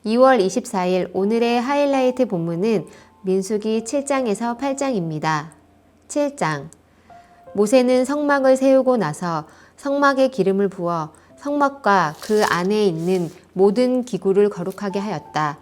(2월 24일) 오늘의 하이라이트 본문은 민수기 7장에서 8장입니다. 7장. 모세는 성막을 세우고 나서 성막에 기름을 부어 성막과 그 안에 있는 모든 기구를 거룩하게 하였다.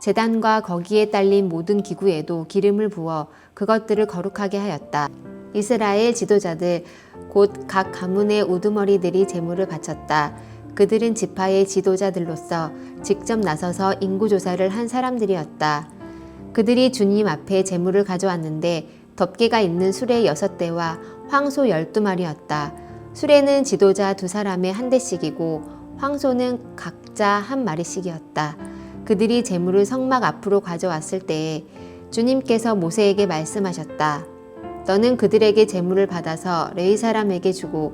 제단과 거기에 딸린 모든 기구에도 기름을 부어 그것들을 거룩하게 하였다. 이스라엘 지도자들 곧 각 가문의 우두머리들이 제물을 바쳤다. 그들은 지파의 지도자들로서 직접 나서서 인구조사를 한 사람들이었다. 그들이 주님 앞에 제물을 가져왔는데 덮개가 있는 수레 6대와 황소 12마리였다. 수레는 지도자 2사람에 한 대씩이고 황소는 각자 한 마리씩이었다. 그들이 제물을 성막 앞으로 가져왔을 때에 주님께서 모세에게 말씀하셨다. 너는 그들에게 제물을 받아서 레위 사람에게 주고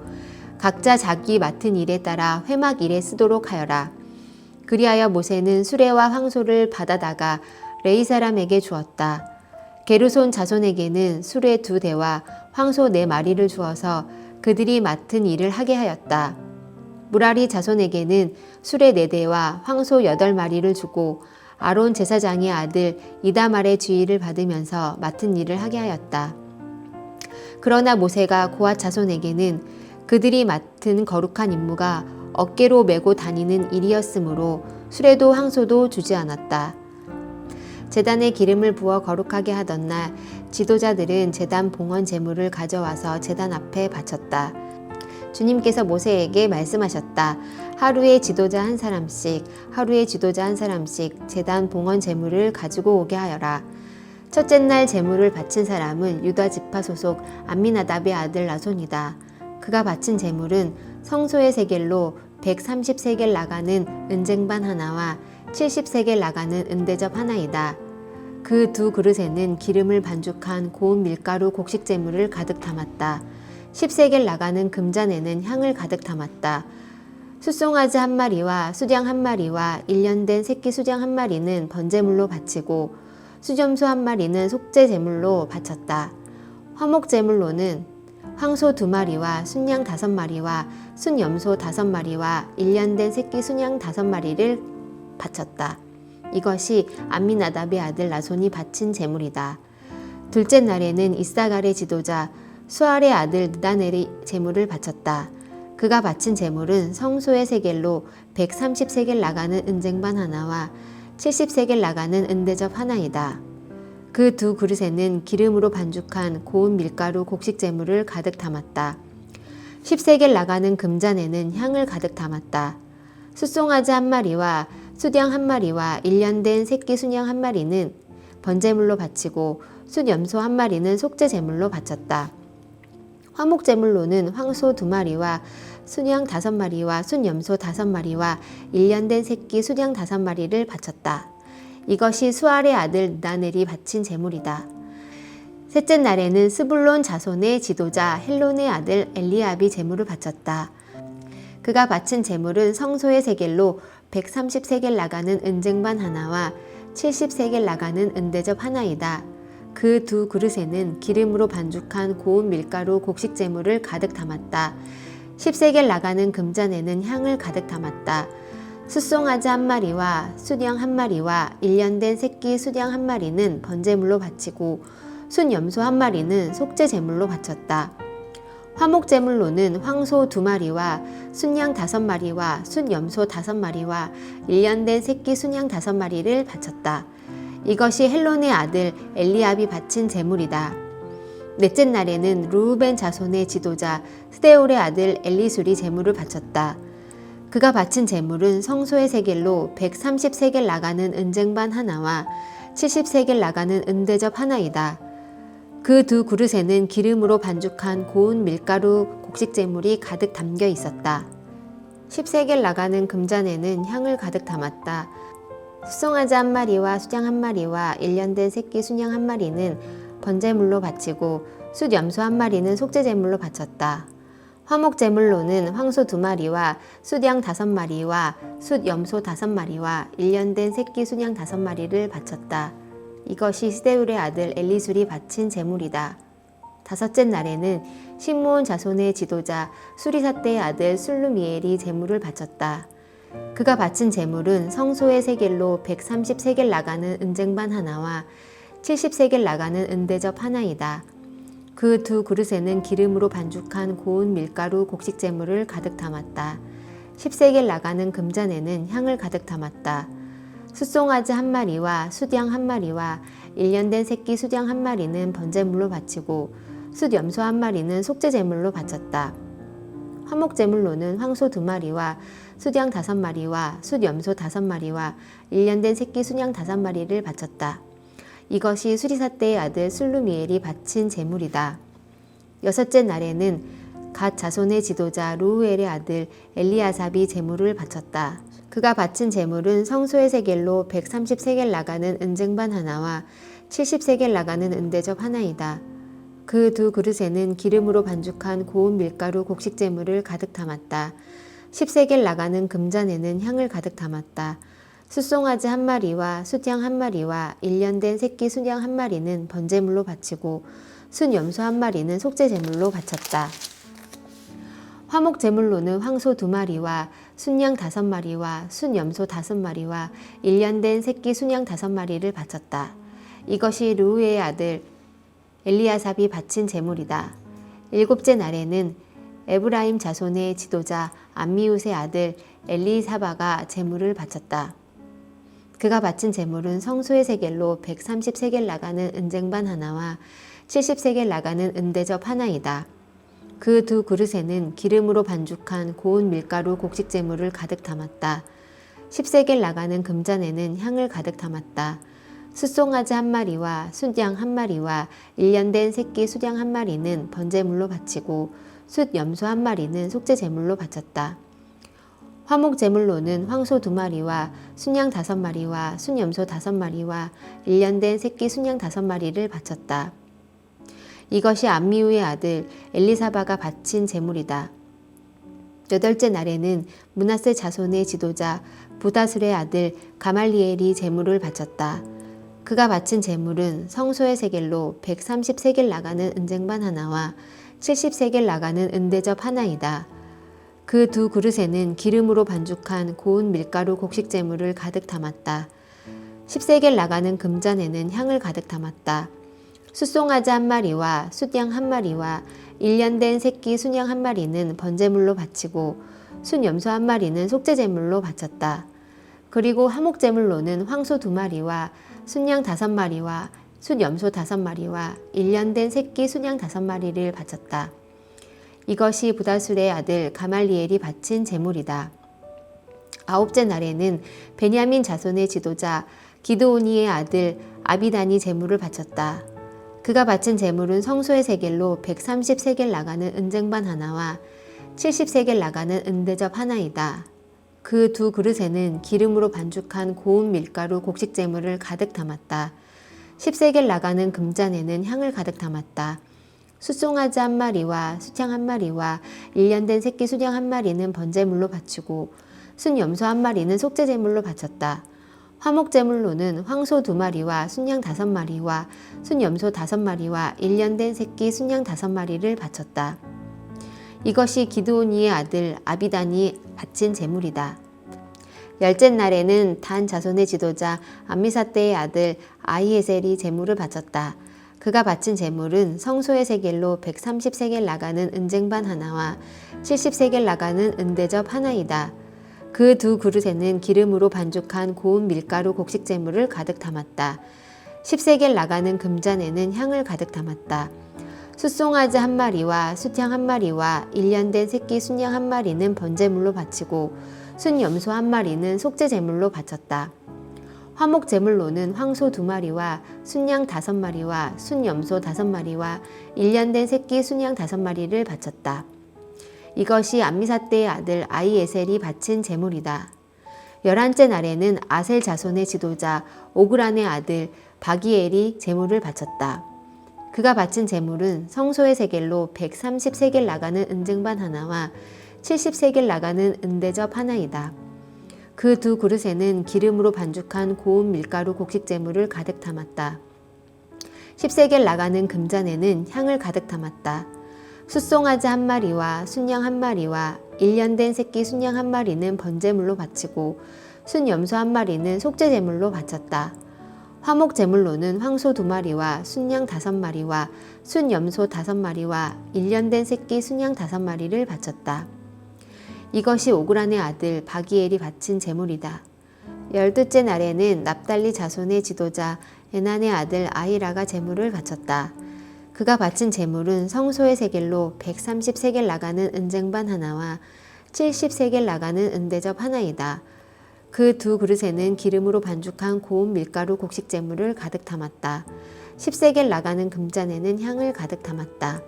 각자 자기 맡은 일에 따라 회막 일에 쓰도록 하여라. 그리하여 모세는 수레와 황소를 받아다가 레위 사람에게 주었다. 게르손 자손에게는 수레 2대와 황소 4마리를 주어서 그들이 맡은 일을 하게 하였다. 무라리 자손에게는 수레 4대와 황소 8마리를 주고 아론 제사장의 아들 이다말의 지위를 받으면서 맡은 일을 하게 하였다. 그러나 모세가 고앗 자손에게는 그들이 맡은 거룩한 임무가 어깨로 메고 다니는 일이었으므로 수레도 황소도 주지 않았다. 제단에 기름을 부어 거룩하게 하던 날 지도자들은 제단 봉헌 제물을 가져와서 제단 앞에 바쳤다. 주님께서 모세에게 말씀하셨다. 하루에 지도자 한 사람씩, 하루에 지도자 한 사람씩 제단 봉헌 제물을 가지고 오게 하여라. 첫째 날 제물을 바친 사람은 유다 지파 소속 암미나답의 아들 나손이다. 그가 바친 제물은 성소의 세겔로 130세겔 나가는 은쟁반 하나와 70세겔 나가는 은대접 하나이다. 그 2 그릇에는 기름을 반죽한 고운 밀가루 곡식 제물을 가득 담았다. 10세겔 나가는 금잔에는 향을 가득 담았다. 숫송아지 1마리와 수장 1마리와 1년 된 새끼 수장 1마리는 번제물로 바치고 수염소 1마리는 속죄 제물로 바쳤다. 화목 제물로는 황소 2마리와 순양 5마리와 순염소 5마리와 1년 된 새끼 순양 5마리를 바쳤다. 이것이 암미나답의 아들 나손이 바친 제물이다. 둘째 날에는 이사갈의 지도자 수알의 아들 느다넬이 제물을 바쳤다. 그가 바친 제물은 성소의 세겔로 130세겔 나가는 은쟁반 하나와 70세겔 나가는 은대접 하나이다. 그 2 그릇에는 기름으로 반죽한 고운 밀가루 곡식 제물을 가득 담았다. 10세겔 나가는 금잔에는 향을 가득 담았다. 숫송아지 1마리와 수양 1마리와 1년 된 새끼 순양 1마리는 번제물로 바치고 숫염소 1마리는 속죄 제물로 바쳤다. 화목 제물로는 황소 2마리와 순양 5마리와 순염소 5마리와 1년 된 새끼 순양 5마리를 바쳤다. 이것이 수알의 아들 느다넬이 바친 제물이다. 셋째 날에는 스불론 자손의 지도자 헬론의 아들 엘리압이 제물을 바쳤다. 그가 바친 제물은 성소의 세겔로 130세겔 나가는 은쟁반 하나와 70세겔 나가는 은대접 하나이다. 그 2 그릇에는 기름으로 반죽한 고운 밀가루 곡식 제물을 가득 담았다. 10세겔 나가는 금잔에는 향을 가득 담았다. 숫송아지 1마리와 수양 1마리와 1년 된 새끼 수양 1마리는 번제물로 바치고 순염소 1마리는 속죄 제물로 바쳤다. 화목 제물로는 황소 2마리와 순양 5마리와 순염소 5마리와 1년 된 새끼 순양 5마리를 바쳤다. 이것이 헬론의 아들 엘리압이 바친 제물이다. 넷째 날에는 르우벤 자손의 지도자 스데올의 아들 엘리술이 제물을 바쳤다. 그가 바친 제물은 성소의 세겔로 130세겔 나가는 은쟁반 하나와 70세겔 나가는 은대접 하나이다. 그 2 그릇에는 기름으로 반죽한 고운 밀가루 곡식 제물이 가득 담겨 있었다. 10세겔 나가는 금잔에는 향을 가득 담았다. 숫송아지 1마리와 수장 1마리와 1년 된 새끼 순양 1마리는 번제물로 바치고 숫염소 1마리는 속죄 제물로 바쳤다. 화목제물로는 황소 2마리와 숫양 5마리와 숫염소 5마리와 1년 된 새끼 순양 5마리를 바쳤다. 이것이 스데울의 아들 엘리술이 바친 제물이다. 다섯째 날에는 시므온 자손의 지도자 수리사떼의 아들 술루미엘이 제물을 바쳤다. 그가 바친 제물은 성소의 세겔로 130세겔 나가는 은쟁반 하나와 70세겔 나가는 은대접 하나이다. 그 2 그릇에는 기름으로 반죽한 고운 밀가루 곡식 제물을 가득 담았다. 10세겔 나가는 금잔에는 향을 가득 담았다. 숫송아지 1마리와 숫양 1마리와 1년 된 새끼 숫양 1마리는 번제물로 바치고 숫염소 1마리는 속죄제물로 바쳤다. 화목제물로는 황소 2마리와 숫양 5마리와 숫염소 5마리와 1년 된 새끼 순양 5마리를 바쳤다. 이것이 수리사떼의 아들 술루미엘이 바친 제물이다. 여섯째 날에는 갓 자손의 지도자 루우엘의 아들 엘리아삽이 제물을 바쳤다. 그가 바친 제물은 성소의 세겔로 130세겔 나가는 은쟁반 하나와 70세겔 나가는 은대접 하나이다. 그 2 그릇에는 기름으로 반죽한 고운 밀가루 곡식 제물을 가득 담았다. 10세겔 나가는 금잔에는 향을 가득 담았다. 숫송아지 1마리와 숫양 1마리와 1년 된 새끼 숫양 1마리는 번제물로 바치고 숫염소 1마리는 속죄제물로 바쳤다. 화목제물로는 황소 2마리와 순양 5마리와 숫염소 5마리와 1년 된 새끼 순양 5마리를 바쳤다. 이것이 루우의 아들 엘리아삽이 바친 제물이다. 일곱째 날에는 에브라임 자손의 지도자 암미웃의 아들 엘리사바가 제물을 바쳤다. 그가 바친 제물은 성소의 세겔로 130세겔 나가는 은쟁반 하나와 70세겔 나가는 은대접 하나이다. 그 2 그릇에는 기름으로 반죽한 고운 밀가루 곡식 제물을 가득 담았다. 10세겔 나가는 금잔에는 향을 가득 담았다. 숫송아지 1마리와 숫양 1마리와 1년 된 새끼 숫양 1마리는 번제물로 바치고 숫염소 1마리는 속죄제물로 바쳤다. 화목제물로는 황소 2마리와 순양 5마리와 숫염소 5마리와 1년 된 새끼 순양 5마리를 바쳤다. 이것이 암미우의 아들 엘리사바가 바친 제물이다. 여덟째 날에는 므낫세 자손의 지도자 부다술의 아들 가말리엘이 제물을 바쳤다. 그가 바친 제물은 성소의 세겔로 130세겔 나가는 은쟁반 하나와 70세겔 나가는 은대접 하나이다. 그 2 그릇에는 기름으로 반죽한 고운 밀가루 곡식 제물을 가득 담았다. 10세겔 나가는 금잔에는 향을 가득 담았다. 숫송아지 1마리와 숫양 1마리와 1년 된 새끼 순양 1마리는 번제물로 바치고 숫염소 1마리는 속죄제물로 바쳤다. 그리고 화목제물로는 황소 2마리와 순양 5마리와 숫염소 5마리와 1년 된 새끼 순양 5마리를 바쳤다. 이것이 부다술의 아들 가말리엘이 바친 제물이다. 아홉째 날에는 베냐민 자손의 지도자 기드오니의 아들 아비단이 제물을 바쳤다. 그가 바친 제물은 성소의 세겔로 130세겔 나가는 은쟁반 하나와 70세겔 나가는 은대접 하나이다. 그 2 그릇에는 기름으로 반죽한 고운 밀가루 곡식 제물을 가득 담았다. 10세겔 나가는 금잔에는 향을 가득 담았다. 숫송아지 1마리와 숫양 1마리와 1년 된 새끼 숫양 1마리는 번제물로 바치고 숫염소 1마리는 속죄제물로 바쳤다. 화목제물로는 황소 2마리와 순양 5마리와 숫염소 5마리와 1년 된 새끼 순양 5마리를 바쳤다. 이것이 기드오니의 아들 아비단이 바친 제물이다. 열째 날에는 단 자손의 지도자 암미사떼의 아들 아히에셀이 제물을 바쳤다. 그가 바친 제물은 성소의 세겔로 130세겔 나가는 은쟁반 하나와 70세겔 나가는 은대접 하나이다. 그 2 그릇에는 기름으로 반죽한 고운 밀가루 곡식 제물을 가득 담았다. 10세겔 나가는 금잔에는 향을 가득 담았다. 숫송아지 1마리와 숫양 1마리와 1년 된 새끼 순양 1마리는 번제물로 바치고 숫염소 1마리는 속죄제물로 바쳤다. 화목제물로는 황소 2마리와 순양 5마리와 숫염소 5마리와 1년 된 새끼 순양 5마리를 바쳤다. 이것이 암미사떼의 아들 아히에셀이 바친 제물이다. 11째 날에는 아셀 자손의 지도자 오그란의 아들 바기엘이 제물을 바쳤다. 그가 바친 제물은 성소의 세겔로 130세겔 나가는 은쟁반 하나와 70세겔 나가는 은대접 하나이다. 그 두 그릇에는 기름으로 반죽한 고운 밀가루 곡식 제물을 가득 담았다. 10세겔 나가는 금잔에는 향을 가득 담았다. 숫송아지 한 마리와 순양 한 마리와 1년 된 새끼 순양 한 마리는 번제물로 바치고 순염소 한 마리는 속죄 제물로 바쳤다. 화목 제물로는 황소 2마리와 순양 5마리와 순염소 5마리와 1년 된 새끼 순양 5마리를 바쳤다. 이것이 오그란의 아들 바기엘이 바친 제물이다. 12째 날에는 납달리 자손의 지도자 에난의 아들 아히라가 제물을 바쳤다. 그가 바친 제물은 성소의 세겔로 130세겔 나가는 은쟁반 하나와 70세겔 나가는 은대접 하나이다. 그 두 그릇에는 기름으로 반죽한 고운 밀가루 곡식 제물을 가득 담았다. 10세겔 나가는 금잔에는 향을 가득 담았다.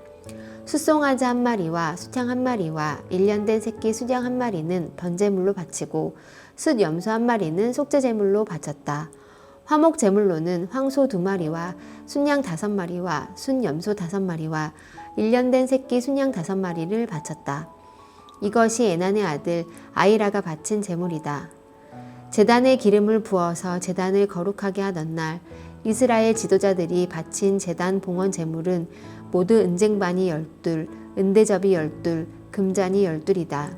숫송아지 한 마리와 수창 한 마리와 1년 된 새끼 수장 한 마리는 번제물로 바치고 숫염소 한 마리는 속죄 제물로 바쳤다. 화목 제물로는 황소 2마리와 순양 5마리와 순염소 5마리와 1년 된 새끼 순양 5마리를 바쳤다. 이것이 에난의 아들 아히라가 바친 제물이다. 제단에 기름을 부어서 제단을 거룩하게 하던 날 이스라엘 지도자들이 바친 제단 봉헌 제물은 모두 은쟁반이 12, 은대접이 12, 금잔이 12이다.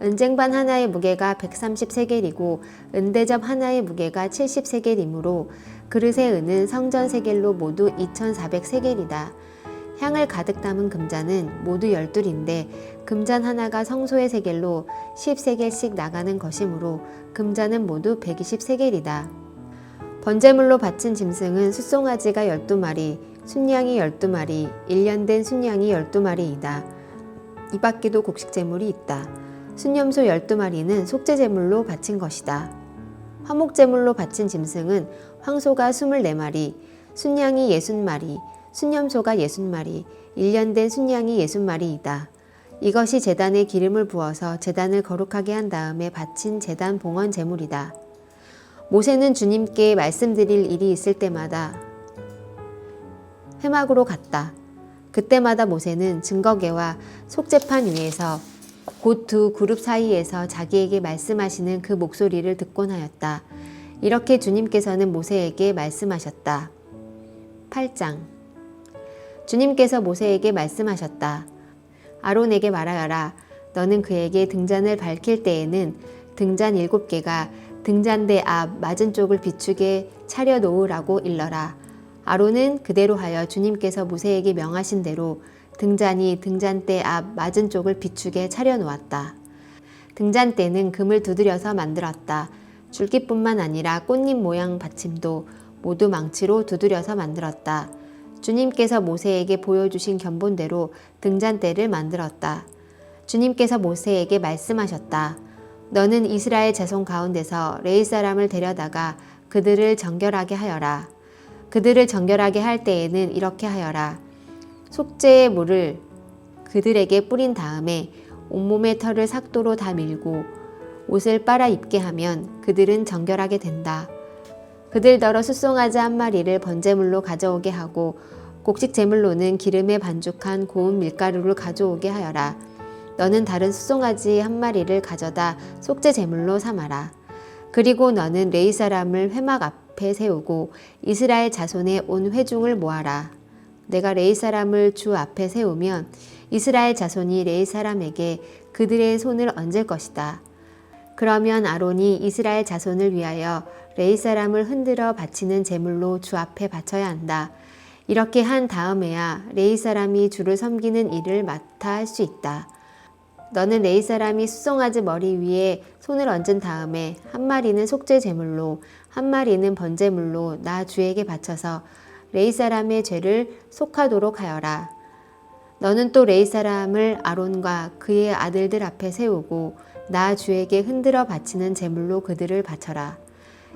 은쟁반 하나의 무게가 130세겔이고 은대접 하나의 무게가 70세겔이므로 그릇의 은은 성전 세겔로 모두 2400세겔이다. 향을 가득 담은 금잔은 모두 12인데 금잔 하나가 성소의 세겔로 10세겔씩 나가는 것이므로 금잔은 모두 120세겔이다. 번제물로 바친 짐승은 숫송아지가 12마리, 순양이 12마리, 1년 된 순양이 12마리이다. 이 밖에도 곡식 제물이 있다. 순염소 12마리는 속죄 제물로 바친 것이다. 화목 제물로 바친 짐승은 황소가 24마리, 순양이 60마리, 순염소가 60마리, 1년 된 순양이 60마리이다. 이것이 제단에 기름을 부어서 제단을 거룩하게 한 다음에 바친 제단 봉헌 제물이다. 모세는 주님께 말씀드릴 일이 있을 때마다 회막으로 갔다. 그때마다 모세는 증거궤와 속죄판 위에서 곧 두 그룹 사이에서 자기에게 말씀하시는 그 목소리를 듣곤 하였다. 이렇게 주님께서는 모세에게 말씀하셨다. 8장 주님께서 모세에게 말씀하셨다. 아론에게 말하여라. 너는 그에게 등잔을 밝힐 때에는 등잔 7개가 등잔대 앞 맞은 쪽을 비추게 차려 놓으라고 일러라. 아론은 그대로 하여 주님께서 모세에게 명하신 대로 등잔이 등잔대 앞 맞은 쪽을 비추게 차려 놓았다. 등잔대는 금을 두드려서 만들었다. 줄기뿐만 아니라 꽃잎 모양 받침도 모두 망치로 두드려서 만들었다. 주님께서 모세에게 보여주신 견본대로 등잔대를 만들었다. 주님께서 모세에게 말씀하셨다. 너는 이스라엘 자손 가운데서 레위 사람을 데려다가 그들을 정결하게 하여라. 그들을 정결하게 할 때에는 이렇게 하여라. 속죄의 물을 그들에게 뿌린 다음에 온몸의 털을 삭도로 다 밀고 옷을 빨아 입게 하면 그들은 정결하게 된다. 그들더러 숫송아지 한 마리를 번제물로 가져오게 하고 곡식 제물로는 기름에 반죽한 고운 밀가루를 가져오게 하여라. 너는 다른 숫송아지 한 마리를 가져다 속죄 제물로 삼아라. 그리고 너는 레위 사람을 회막 앞에 세우고 이스라엘 자손의 온 회중을 모아라. 내가 레위 사람을 주 앞에 세우면 이스라엘 자손이 레위 사람에게 그들의 손을 얹을 것이다. 그러면 아론이 이스라엘 자손을 위하여 레위 사람을 흔들어 바치는 제물로 주 앞에 바쳐야 한다. 이렇게 한 다음에야 레위 사람이 주를 섬기는 일을 맡아 할 수 있다. 너는 레위 사람이 숫송아지 머리 위에 손을 얹은 다음에 한 마리는 속죄 제물로 한 마리는 번제물로 나 주에게 바쳐서 레위 사람의 죄를 속하도록 하여라. 너는 또 레위 사람을 아론과 그의 아들들 앞에 세우고 나 주에게 흔들어 바치는 제물로 그들을 바쳐라.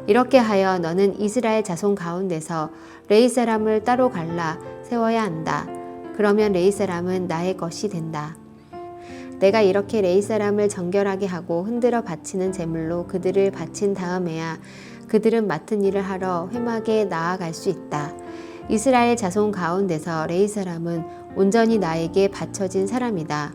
이렇게 하여 너는 이스라엘 자손 가운데서 레위 사람을 따로 갈라 세워야 한다. 그러면 레위 사람은 나의 것이 된다. 내가 이렇게 레위 사람을 정결하게 하고 흔들어 바치는 제물로 그들을 바친 다음에야 그들은 맡은 일을 하러 회막에 나아갈 수 있다. 이스라엘 자손 가운데서 레위 사람은 온전히 나에게 바쳐진 사람이다.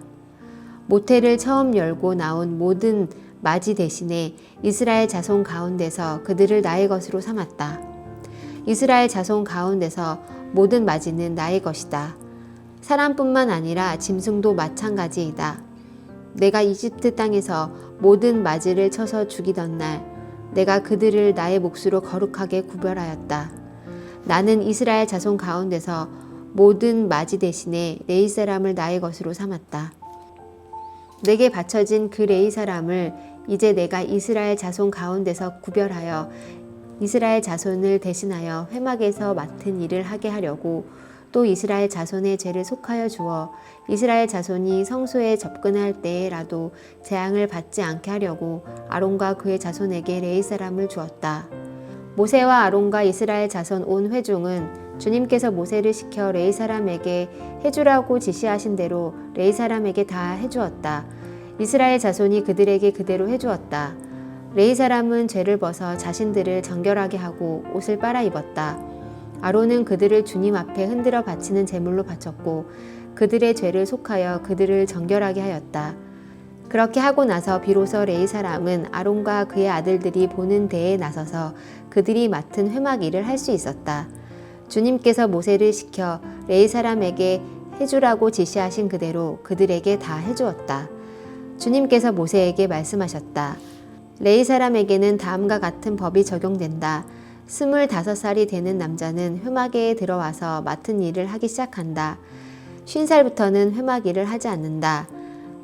모태를 처음 열고 나온 모든 맞이 대신에 이스라엘 자손 가운데서 그들을 나의 것으로 삼았다. 이스라엘 자손 가운데서 모든 맞이는 나의 것이다. 사람뿐만 아니라 짐승도 마찬가지이다. 내가 이집트 땅에서 모든 맞이를 쳐서 죽이던 날 내가 그들을 나의 몫으로 거룩하게 구별하였다. 나는 이스라엘 자손 가운데서 모든 맞이 대신에 레위 사람을 나의 것으로 삼았다. 내게 바쳐진 그 레위 사람을 이제 내가 이스라엘 자손 가운데서 구별하여 이스라엘 자손을 대신하여 회막에서 맡은 일을 하게 하려고 또 이스라엘 자손의 죄를 속하여 주어 이스라엘 자손이 성소에 접근할 때에라도 재앙을 받지 않게 하려고 아론과 그의 자손에게 레위 사람을 주었다. 모세와 아론과 이스라엘 자손 온 회중은 주님께서 모세를 시켜 레위 사람에게 해주라고 지시하신 대로 레위 사람에게 다 해주었다. 이스라엘 자손이 그들에게 그대로 해주었다. 레위 사람은 죄를 벗어 자신들을 정결하게 하고 옷을 빨아 입었다. 아론은 그들을 주님 앞에 흔들어 바치는 제물로 바쳤고 그들의 죄를 속하여 그들을 정결하게 하였다. 그렇게 하고 나서 비로소 레위 사람은 아론과 그의 아들들이 보는 데에 나서서 그들이 맡은 회막 일을 할 수 있었다. 주님께서 모세를 시켜 레위 사람에게 해주라고 지시하신 그대로 그들에게 다 해주었다. 주님께서 모세에게 말씀하셨다. 레위 사람에게는 다음과 같은 법이 적용된다. 25살이 되는 남자는 회막에 들어와서 맡은 일을 하기 시작한다. 50살부터는 회막 일을 하지 않는다.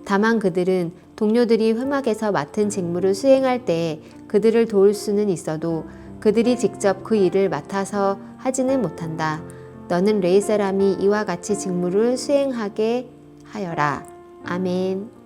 다만 그들은 동료들이 회막에서 맡은 직무를 수행할 때에 그들을 도울 수는 있어도 그들이 직접 그 일을 맡아서 하지는 못한다. 너는 레위 사람이 이와 같이 직무를 수행하게 하여라. 아멘.